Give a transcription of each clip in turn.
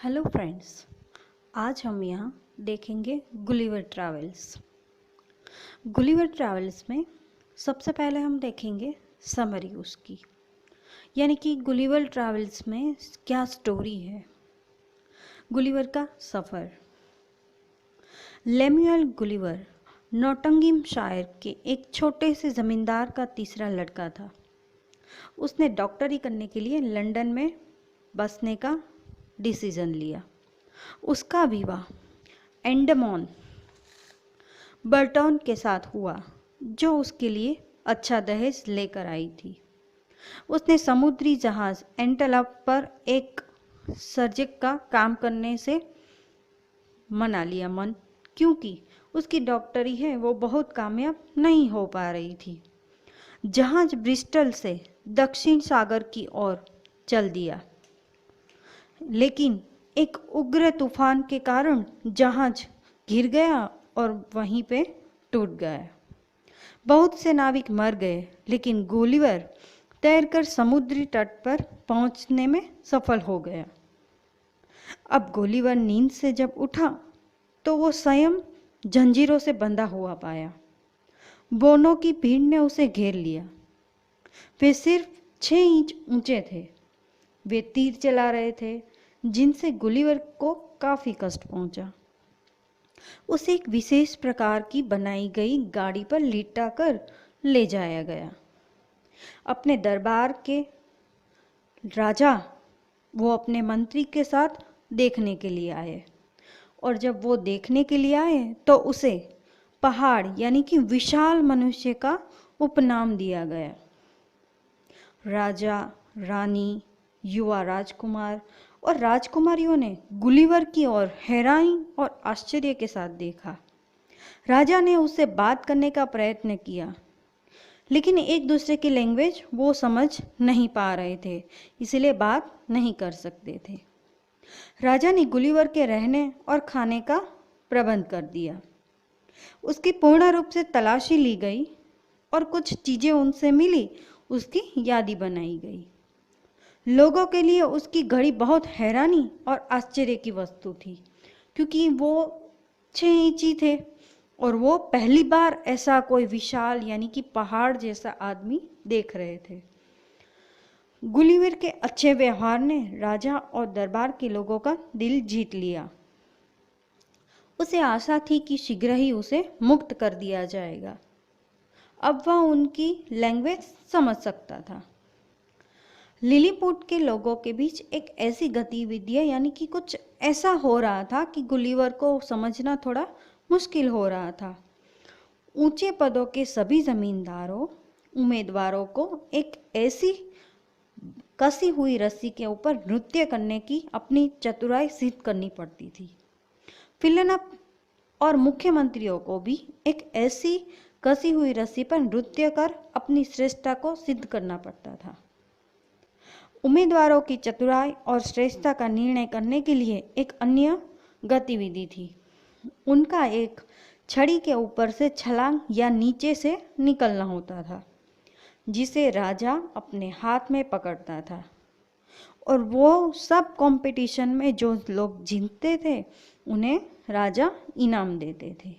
Hello friends, आज हम यहाँ देखेंगे गुलिवर ट्रैवल्स। गुलिवर ट्रैवल्स में सबसे पहले हम देखेंगे समरी उसकी, यानी कि गुलिवर ट्रैवल्स में क्या स्टोरी है। गुलिवर का सफ़र। लेम्युएल गुलिवर नॉटिंघमशायर के एक छोटे से ज़मींदार का तीसरा लड़का था। उसने डॉक्टरी करने के लिए लंदन में बसने का डिसीज़न लिया। उसका विवाह एडमंड बर्टन के साथ हुआ, जो उसके लिए अच्छा दहेज लेकर आई थी। उसने समुद्री जहाज एंटलप पर एक सर्जक का काम करने से मना लिया क्योंकि उसकी डॉक्टरी है वो बहुत कामयाब नहीं हो पा रही थी। जहाज ब्रिस्टल से दक्षिण सागर की ओर चल दिया, लेकिन एक उग्र तूफान के कारण जहाज गिर गया और वहीं पे टूट गया। बहुत से नाविक मर गए, लेकिन गुलिवर तैरकर समुद्री तट पर पहुंचने में सफल हो गया। अब गुलिवर नींद से जब उठा तो वो स्वयं जंजीरों से बंधा हुआ पाया। बोनों की भीड़ ने उसे घेर लिया। वे सिर्फ 6 इंच ऊंचे थे। वे तीर चला रहे थे, जिनसे गुलिवर को काफ़ी कष्ट पहुंचा। उसे एक विशेष प्रकार की बनाई गई गाड़ी पर लिटा कर ले जाया गया। अपने दरबार के राजा वो अपने मंत्री के साथ देखने के लिए आए, और जब वो देखने के लिए आए तो उसे पहाड़ यानी कि विशाल मनुष्य का उपनाम दिया गया। राजा, रानी, युवा राजकुमार और राजकुमारियों ने गुलिवर की ओर हैरानी और आश्चर्य के साथ देखा। राजा ने उससे बात करने का प्रयत्न किया, लेकिन एक दूसरे की लैंग्वेज वो समझ नहीं पा रहे थे, इसलिए बात नहीं कर सकते थे। राजा ने गुलिवर के रहने और खाने का प्रबंध कर दिया। उसकी पूर्ण रूप से तलाशी ली गई और कुछ चीज़ें उनसे मिली, उसकी यादी बनाई गई। लोगों के लिए उसकी घड़ी बहुत हैरानी और आश्चर्य की वस्तु थी, क्योंकि वो 6 इंची थे और वो पहली बार ऐसा कोई विशाल यानी कि पहाड़ जैसा आदमी देख रहे थे। गुलिवर के अच्छे व्यवहार ने राजा और दरबार के लोगों का दिल जीत लिया। उसे आशा थी कि शीघ्र ही उसे मुक्त कर दिया जाएगा। अब वह उनकी लैंग्वेज समझ सकता था। लिलीपुट के लोगों के बीच एक ऐसी गतिविधि यानी कि कुछ ऐसा हो रहा था कि गुलिवर को समझना थोड़ा मुश्किल हो रहा था। ऊंचे पदों के सभी जमींदारों उम्मीदवारों को एक ऐसी कसी हुई रस्सी के ऊपर नृत्य करने की अपनी चतुराई सिद्ध करनी पड़ती थी। फिलनप और मुख्यमंत्रियों को भी एक ऐसी कसी हुई रस्सी पर नृत्य कर अपनी श्रेष्ठता को सिद्ध करना पड़ता था। उम्मीदवारों की चतुराई और श्रेष्ठता का निर्णय करने के लिए एक अन्य गतिविधि थी। उनका एक छड़ी के ऊपर से छलांग या नीचे से निकलना होता था, जिसे राजा अपने हाथ में पकड़ता था, और वो सब कंपटीशन में जो लोग जीतते थे उन्हें राजा इनाम देते थे।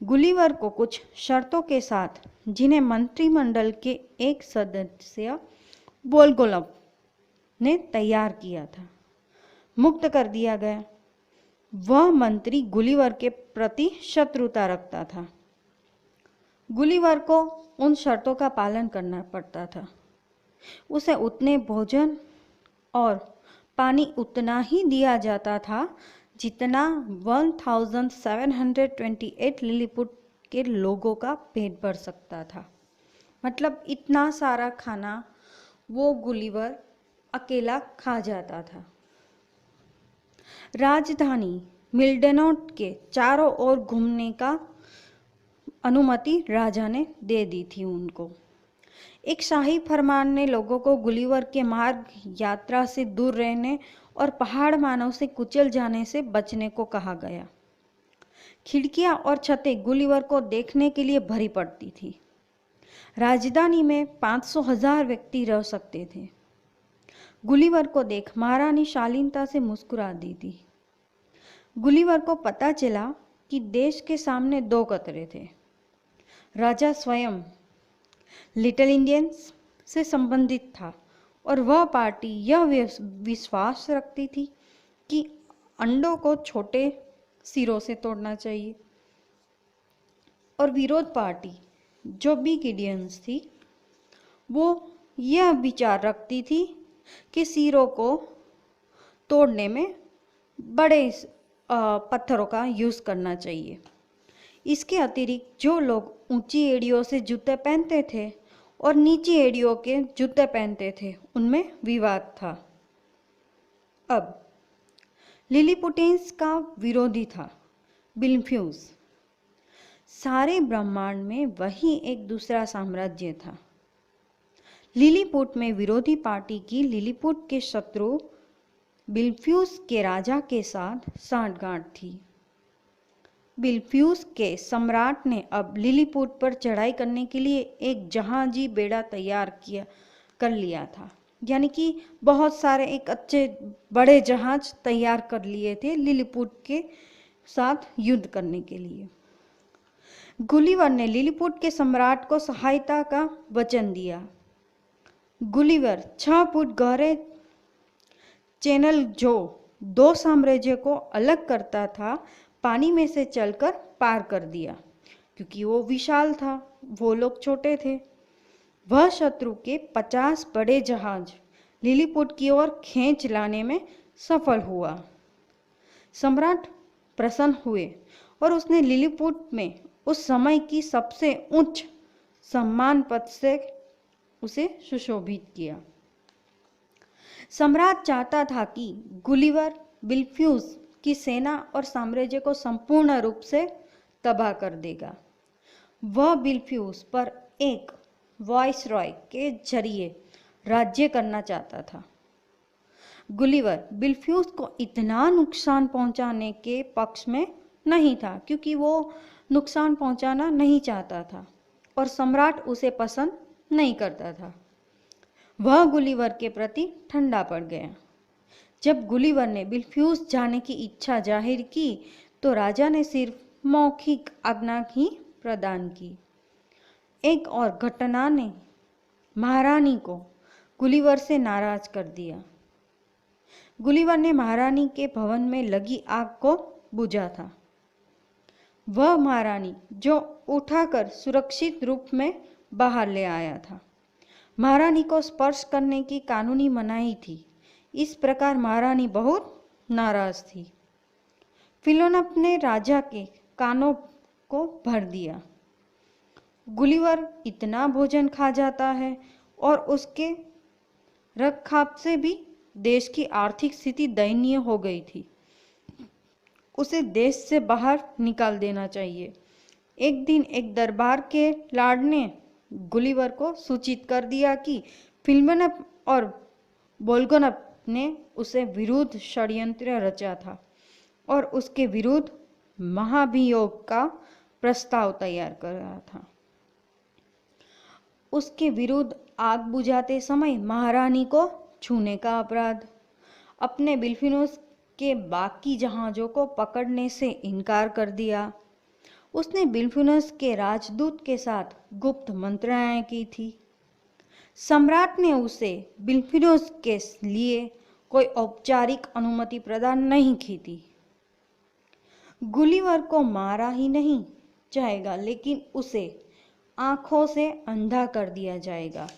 गुलिवर को कुछ शर्तों के साथ, जिन्हें मंत्रिमंडल के एक सदस्य बोलगोलब ने तैयार किया था, मुक्त कर दिया गया। वह मंत्री गुलिवर के प्रति शत्रुता रखता था। गुलिवर को उन शर्तों का पालन करना पड़ता था। उसे उतने भोजन और पानी उतना ही दिया जाता था जितना 1728 लिलीपुट के लोगों का पेट भर सकता था। मतलब इतना सारा खाना वो गुलिवर अकेला खा जाता था। राजधानी मिल्डेनोट के चारों ओर घूमने का अनुमति राजा ने दे दी थी उनको। एक शाही फरमान ने लोगों को गुलिवर के मार्ग यात्रा से दूर रहने और पहाड़ मानव से कुचल जाने से बचने को कहा गया। खिड़कियां और छतें गुलिवर को देखने के लिए भरी पड़ती थी। राजधानी में 500,000 व्यक्ति रह सकते थे। गुलिवर को देख महारानी शालीनता से मुस्कुरा दी थी। गुलिवर को पता चला कि देश के सामने दो खतरे थे। राजा स्वयं लिटिल इंडियंस से संबंधित था और वह पार्टी यह विश्वास रखती थी कि अंडों को छोटे सिरों से तोड़ना चाहिए, और विरोध पार्टी जो बिग इंडियंस थी वो यह विचार रखती थी कि सिरों को तोड़ने में बड़े पत्थरों का यूज़ करना चाहिए। इसके अतिरिक्त जो लोग ऊंची एड़ियों से जूते पहनते थे और नीची एड़ियों के जूते पहनते थे उनमें विवाद था। अब लिलीपुटेंस का विरोधी था बिलफ्यूज। सारे ब्रह्मांड में वही एक दूसरा साम्राज्य था। लिलीपुट में विरोधी पार्टी की लिलीपुट के शत्रु बिलफ्यूज के राजा के साथ सांठगांठ थी। बिलफ्यूज के सम्राट ने अब लिलीपुट पर चढ़ाई करने के लिए एक जहाजी बेड़ा तैयार कर लिया था, यानी कि बहुत सारे एक अच्छे बड़े जहाज तैयार कर लिए थे लिलीपुट के साथ युद्ध करने के लिए। गुलिवर ने लिलीपुट के सम्राट को सहायता का वचन दिया। गुलिवर 6 फुट गहरे चैनल जो दो साम्राज्य को अलग करता था पानी में से चलकर पार कर दिया, क्योंकि वो विशाल था, वो लोग छोटे थे। वह शत्रु के 50 बड़े जहाज लिलीपुट की ओर खींच लाने में सफल हुआ। सम्राट प्रसन्न हुए और उसने लिलीपुट में उस समय की सबसे उच्च सम्मान पद से उसे सुशोभित किया। सम्राट चाहता था कि गुलिवर बिलफ्यूज की सेना और साम्राज्य को संपूर्ण रूप से तबाह कर देगा। वह बिलफ्यूज पर एक वाइसरॉय के जरिए राज्य करना चाहता था। गुलिवर बिलफ्यूज को इतना नुकसान पहुंचाने के पक्ष में नहीं था, क्योंकि वो नुकसान पहुंचाना नहीं चाहता था और सम्राट उसे पसंद नहीं करता था। वह गुलिवर के प्रति ठंडा पड़ गया। जब गुलिवर ने बिलफ्यूज जाने की इच्छा जाहिर की तो राजा ने सिर्फ मौखिक आज्ञा ही प्रदान की। एक और घटना ने महारानी को गुलिवर से नाराज कर दिया। गुलिवर ने महारानी के भवन में लगी आग को बुझा था। वह महारानी जो उठाकर सुरक्षित रूप में बाहर ले आया था। महारानी को स्पर्श करने की कानूनी मनाही थी। इस प्रकार महारानी बहुत नाराज थी। फिलोनप ने राजा के कानों को भर दिया। गुलिवर इतना भोजन खा जाता है और उसके रखरखाव से भी देश की आर्थिक स्थिति दयनीय हो गई थी। उसे देश से बाहर निकाल देना चाहिए। एक दिन एक दरबार के लार्ड ने गुलिवर को सूचित कर दिया कि फिलोनप और बोलगोनप ने उसे विरुद्ध षड्यंत्र रचा था और उसके विरुद्ध महाभियोग का प्रस्ताव तैयार कर रहा था। उसके विरुद्ध आग बुझाते समय महारानी को छूने का अपराध, अपने बिलफिनोस के बाकी जहाजों को पकड़ने से इनकार कर दिया। उसने बिलफिनोस के राजदूत के साथ गुप्त मंत्रणाएं की थी। सम्राट ने उसे बिलफिनोस के लिए कोई औपचारिक अनुमति प्रदान नहीं की थी। गुलिवर को मारा ही नहीं जाएगा, लेकिन उसे आंखों से अंधा कर दिया जाएगा।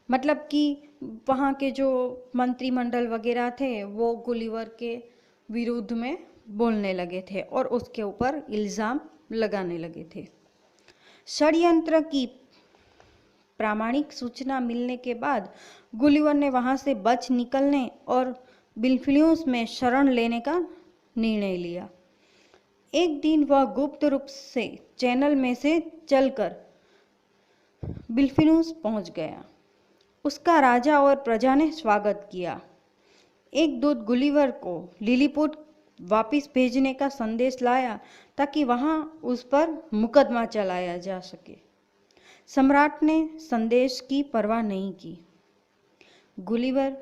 मतलब कि वहाँ के जो मंत्रिमंडल वगैरह थे वो गुलिवर के विरुद्ध में बोलने लगे थे और उसके ऊपर इल्ज़ाम लगाने लगे थे। षड्यंत्र की प्रामाणिक सूचना मिलने के बाद गुलिवर ने वहाँ से बच निकलने और बिलफिनोस में शरण लेने का निर्णय लिया। एक दिन वह गुप्त रूप से चैनल में से चलकर बिलफिनोस पहुंच गया। उसका राजा और प्रजा ने स्वागत किया। एक दूत गुलिवर को लिलीपुट वापस भेजने का संदेश लाया ताकि वहां उस पर मुकदमा चलाया जा सके। सम्राट ने संदेश की परवाह नहीं की। गुलिवर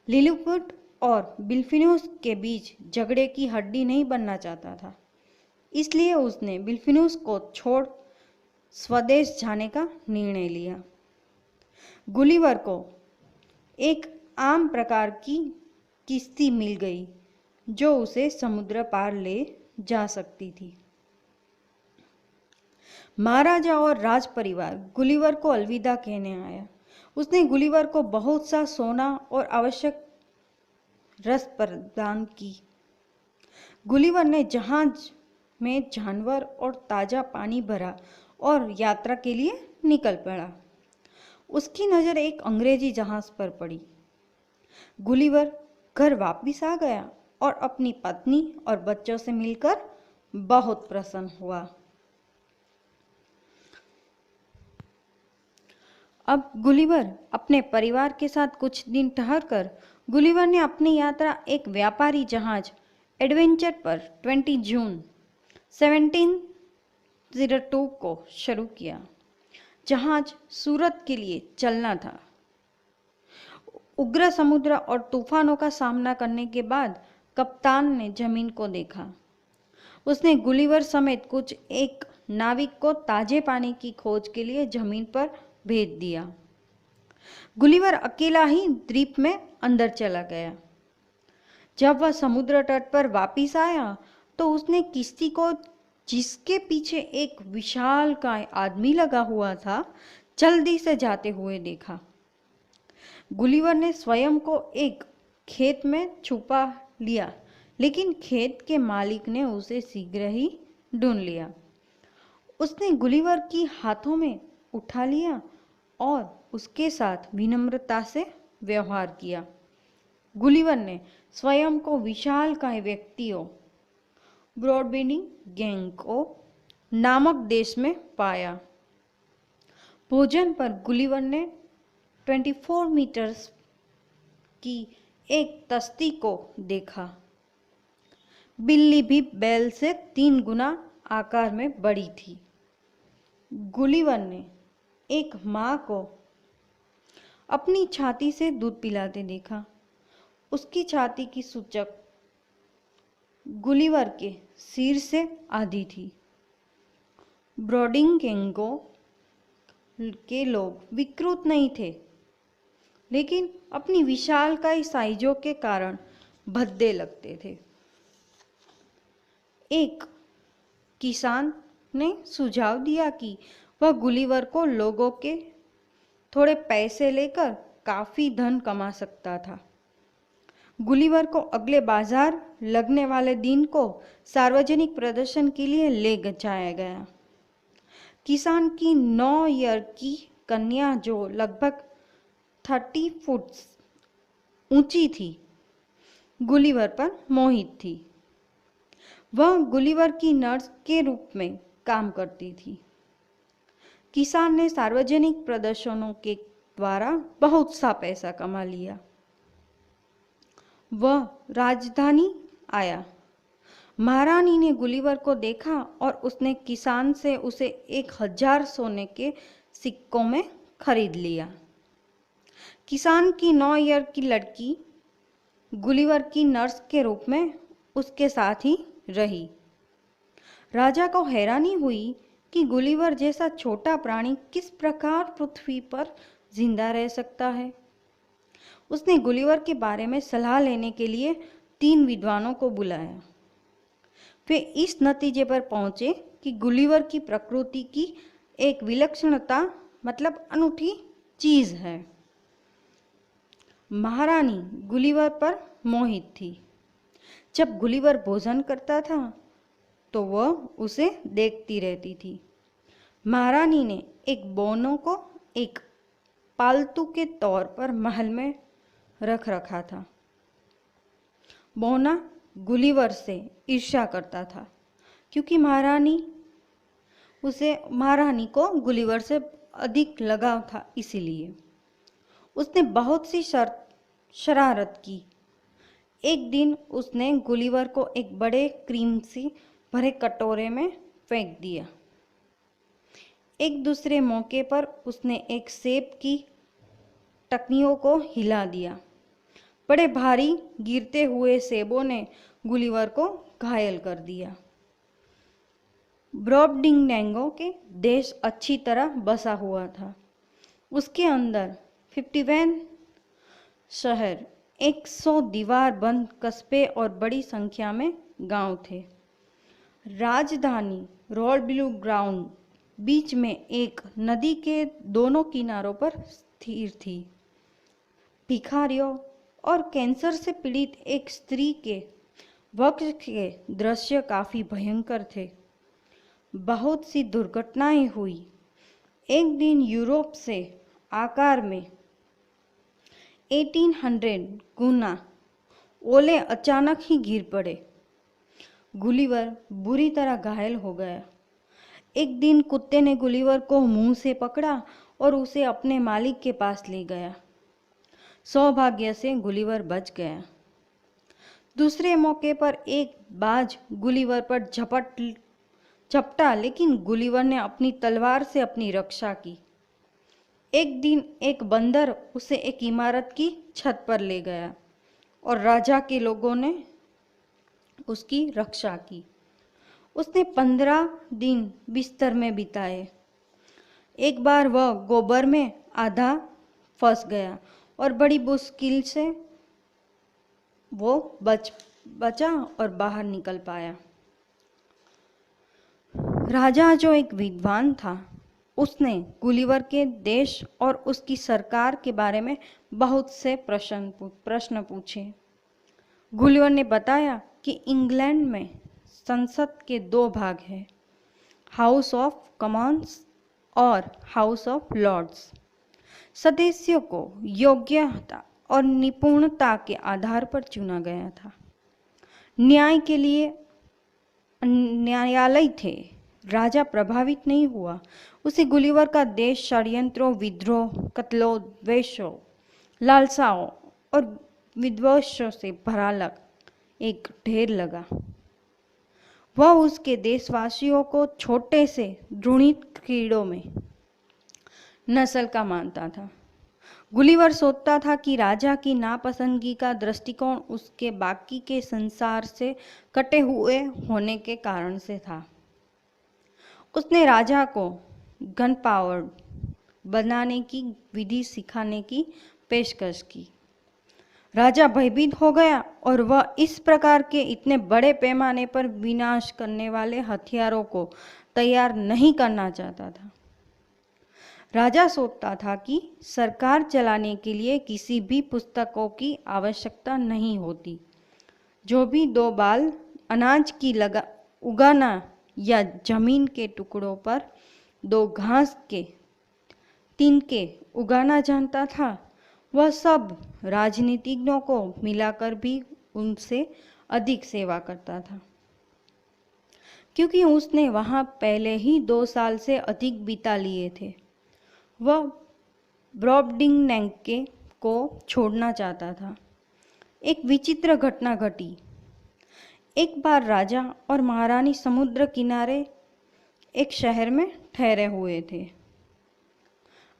लिलीपुट और बिल्फिनोस के बीच झगड़े की हड्डी नहीं बनना चाहता था, इसलिए उसने बिल्फिनोस को छोड़ स्वदेश जाने का निर्णय लिया। गुलिवर को एक आम प्रकार की किश्ती मिल गई जो उसे समुद्र पार ले जा सकती थी। महाराजा और राज परिवार गुलिवर को अलविदा कहने आया। उसने गुलिवर को बहुत सा सोना और आवश्यक रस प्रदान की। गुलिवर ने जहाज में जानवर और ताजा पानी भरा और यात्रा के लिए निकल पड़ा। उसकी नज़र एक अंग्रेजी जहाज पर पड़ी। गुलिवर घर वापस आ गया और अपनी पत्नी और बच्चों से मिलकर बहुत प्रसन्न हुआ। अब गुलिवर अपने परिवार के साथ कुछ दिन ठहरकर गुलिवर ने अपनी यात्रा एक व्यापारी जहाज एडवेंचर पर 20 जून 1702 को शुरू किया। जहाज सूरत के लिए चलना था। उग्र समुद्र और तूफानों का सामना करने के बाद कप्तान ने जमीन को देखा। उसने गुलिवर समेत कुछ एक नाविक को ताजे पानी की खोज के लिए जमीन पर भेज दिया। गुलिवर अकेला ही द्वीप में अंदर चला गया। जब वह समुद्र तट पर वापस आया तो उसने किश्ती को, जिसके पीछे एक विशालकाय आदमी लगा हुआ था, जल्दी से जाते हुए देखा। गुलिवर ने स्वयं को एक खेत में छुपा लिया, लेकिन खेत के मालिक ने उसे शीघ्र ही ढूंढ लिया। उसने गुलिवर की हाथों में उठा लिया और उसके साथ विनम्रता से व्यवहार किया। गुलिवर ने स्वयं को विशालकाय व्यक्तियों ब्रॉडबेंडिंग गैंगको नामक देश में पाया। भोजन पर गुलिवर ने 24 मीटर की एक तश्ती को देखा। बिल्ली भी बैल से 3 गुना आकार में बड़ी थी। गुलिवर ने एक माँ को अपनी छाती से दूध पिलाते देखा। उसकी छाती की सूचक गुलिवर के सिर से आधी थी। ब्रॉडिंगेंगो के लोग विकृत नहीं थे, लेकिन अपनी विशालकाय साइजों के कारण भद्दे लगते थे। एक किसान ने सुझाव दिया कि वह गुलिवर को लोगों के थोड़े पैसे लेकर काफी धन कमा सकता था। गुलिवर को अगले बाजार लगने वाले दिन को सार्वजनिक प्रदर्शन के लिए ले जाया गया। किसान की 9 ईयर की कन्या, जो लगभग 30 फुट ऊंची थी, गुलिवर पर मोहित थी। वह गुलिवर की नर्स के रूप में काम करती थी। किसान ने सार्वजनिक प्रदर्शनों के द्वारा बहुत सा पैसा कमा लिया। वह राजधानी आया। महारानी ने गुलिवर को देखा और उसने किसान से उसे 1000 सोने के सिक्कों में खरीद लिया। किसान की 9 ईयर की लड़की गुलिवर की नर्स के रूप में उसके साथ ही रही। राजा को हैरानी हुई कि गुलिवर जैसा छोटा प्राणी किस प्रकार पृथ्वी पर जिंदा रह सकता है। उसने गुलिवर के बारे में सलाह लेने के लिए 3 विद्वानों को बुलाया। वे इस नतीजे पर पहुंचे कि गुलिवर की प्रकृति की एक विलक्षणता, मतलब अनूठी चीज है। महारानी गुलिवर पर मोहित थी। जब गुलिवर भोजन करता था तो वह उसे देखती रहती थी। महारानी ने एक बोनो को एक पालतू के तौर पर महल में रख रखा था। बोना गुलिवर से ईर्ष्या करता था, क्योंकि महारानी को गुलिवर से अधिक लगाव था। इसीलिए उसने बहुत सी शरारत की। एक दिन उसने गुलिवर को एक बड़े क्रीम से भरे कटोरे में फेंक दिया। एक दूसरे मौके पर उसने एक सेब की टकनियों को हिला दिया। बड़े भारी गिरते हुए सेबों ने गुलिवर को घायल कर दिया। ब्रॉबडिंगनेंगो के देश अच्छी तरह बसा हुआ था। उसके अंदर 51 शहर, 100 दीवार बंद कस्बे और बड़ी संख्या में गांव थे। राजधानी रॉयल ब्लू ग्राउंड बीच में एक नदी के दोनों किनारों पर स्थिर थी। भिखारियों और कैंसर से पीड़ित एक स्त्री के वक्त के दृश्य काफी भयंकर थे। बहुत सी दुर्घटनाएं हुई। एक दिन यूरोप से आकार में 1800 गुना ओले अचानक ही गिर पड़े। गुलिवर बुरी तरह घायल हो गया। एक दिन कुत्ते ने गुलिवर को मुंह से पकड़ा और उसे अपने मालिक के पास ले गया। सौभाग्य से गुलिवर बच गया। दूसरे मौके पर एक बाज गुलिवर पर झपटा, लेकिन गुलिवर ने अपनी तलवार से अपनी रक्षा की। एक दिन एक बंदर उसे एक इमारत की छत पर ले गया और राजा के लोगों ने उसकी रक्षा की। उसने 15 दिन बिस्तर में बिताए। एक बार वह गोबर में आधा फंस गया और बड़ी मुश्किल से वो बचा और बाहर निकल पाया। राजा जो एक विद्वान था, उसने गुलिवर के देश और उसकी सरकार के बारे में बहुत से प्रश्न पूछे। गुलिवर ने बताया कि इंग्लैंड में संसद के 2 भाग हैं, हाउस ऑफ कॉमन्स और हाउस ऑफ लॉर्ड्स। सदस्यों को योग्यता और निपुणता के आधार पर चुना गया था। न्याय के लिए न्यायालय थे। राजा प्रभावित नहीं हुआ। उसे गुलिवर का देश षड्यंत्रों, विद्रोह, कत्लों, द्वेषों, लालसाओं और विद्वेषों से भरा एक ढेर लगा। वह उसके देशवासियों को छोटे से घृणित कीड़ों में नस्ल का मानता था। गुलिवर सोचता था कि राजा की नापसंदगी का दृष्टिकोण उसके बाकी के संसार से कटे हुए होने के कारण से था। उसने राजा को गन पाउडर बनाने की विधि सिखाने की पेशकश की। राजा भयभीत हो गया और वह इस प्रकार के इतने बड़े पैमाने पर विनाश करने वाले हथियारों को तैयार नहीं करना चाहता था। राजा सोचता था कि सरकार चलाने के लिए किसी भी पुस्तकों की आवश्यकता नहीं होती। जो भी 2 बाल अनाज की उगाना या जमीन के टुकड़ों पर 2 घास के तिनके उगाना जानता था, वह सब राजनीतिज्ञों को मिलाकर भी उनसे अधिक सेवा करता था, क्योंकि उसने वहां पहले ही 2 साल से अधिक बिता लिए थे। वह ब्रॉबडिंगनेंगे को छोड़ना चाहता था। एक विचित्र घटना घटी। एक बार राजा और महारानी समुद्र किनारे एक शहर में ठहरे हुए थे।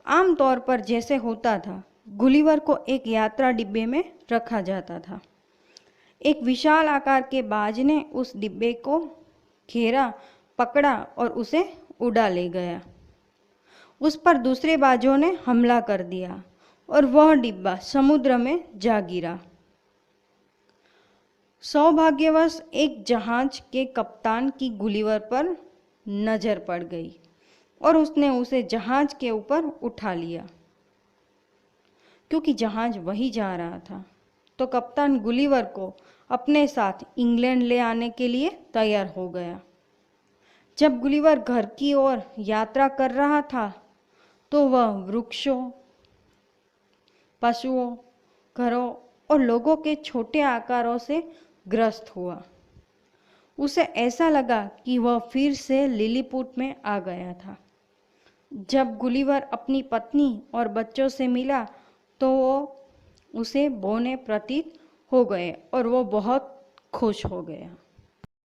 आमतौर पर जैसे होता था, गुलिवर को एक यात्रा डिब्बे में रखा जाता था। एक विशाल आकार के बाज ने उस डिब्बे को घेरा, पकड़ा और उसे उड़ा ले गया। उस पर दूसरे बाजों ने हमला कर दिया और वह डिब्बा समुद्र में जा गिरा। सौभाग्यवश एक जहाज के कप्तान की गुलिवर पर नजर पड़ गई और उसने उसे जहाज के ऊपर उठा लिया। क्योंकि जहाज वही जा रहा था, तो कप्तान गुलिवर को अपने साथ इंग्लैंड ले आने के लिए तैयार हो गया। जब गुलिवर घर की ओर यात्रा कर रहा था, तो वह वृक्षों, पशुओं, घरों और लोगों के छोटे आकारों से ग्रस्त हुआ। उसे ऐसा लगा कि वह फिर से लिलीपुट में आ गया था। जब गुलिवर अपनी पत्नी और बच्चों से मिला, तो वो उसे बौने प्रतीत हो गए और वो बहुत खुश हो गया।